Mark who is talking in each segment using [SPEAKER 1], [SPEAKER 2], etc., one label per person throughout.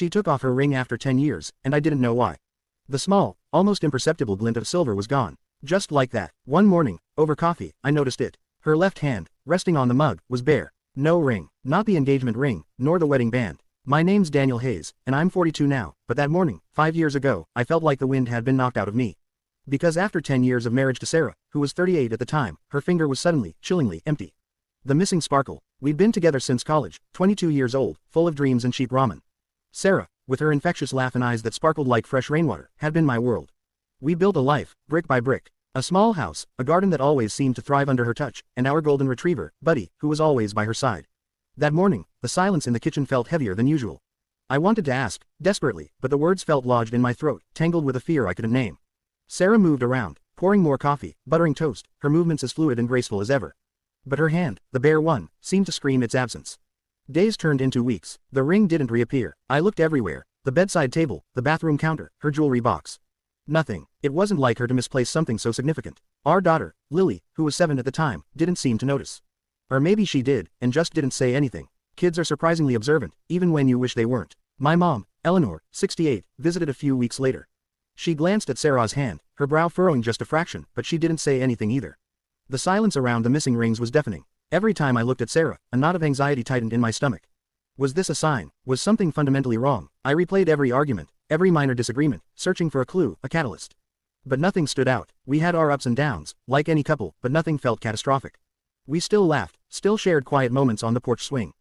[SPEAKER 1] She took off her ring after 10 years, and I didn't know why. The small, almost imperceptible glint of silver was gone. Just like that. One morning, over coffee, I noticed it. Her left hand, resting on the mug, was bare. No ring. Not the engagement ring, nor the wedding band. My name's Daniel Hayes, and I'm 42 now, but that morning, 5 years ago, I felt like the wind had been knocked out of me. Because after 10 years of marriage to Sarah, who was 38 at the time, her finger was suddenly, chillingly, empty. The missing sparkle. We'd been together since college, 22 years old, full of dreams and cheap ramen. Sarah, with her infectious laugh and eyes that sparkled like fresh rainwater, had been my world. We built a life, brick by brick. A small house, a garden that always seemed to thrive under her touch, and our golden retriever, Buddy, who was always by her side. That morning, the silence in the kitchen felt heavier than usual. I wanted to ask, desperately, but the words felt lodged in my throat, tangled with a fear I couldn't name. Sarah moved around, pouring more coffee, buttering toast, her movements as fluid and graceful as ever. But her hand, the bare one, seemed to scream its absence. Days turned into weeks. The ring didn't reappear. I looked everywhere. The bedside table, the bathroom counter, her jewelry box. Nothing. It wasn't like her to misplace something so significant. Our daughter, Lily, who was 7 at the time, didn't seem to notice. Or maybe she did, and just didn't say anything. Kids are surprisingly observant, even when you wish they weren't. My mom, Eleanor, 68, visited a few weeks later. She glanced at Sarah's hand, her brow furrowing just a fraction, but she didn't say anything either. The silence around the missing rings was deafening. Every time I looked at Sarah, a knot of anxiety tightened in my stomach. Was this a sign? Was something fundamentally wrong? I replayed every argument, every minor disagreement, searching for a clue, a catalyst. But nothing stood out. We had our ups and downs, like any couple, but nothing felt catastrophic. We still laughed, still shared quiet moments on the porch swing.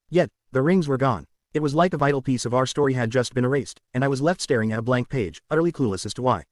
[SPEAKER 1] Yet, the rings were gone. It was like a vital piece of our story had just been erased, and I was left staring at a blank page, utterly clueless as to why.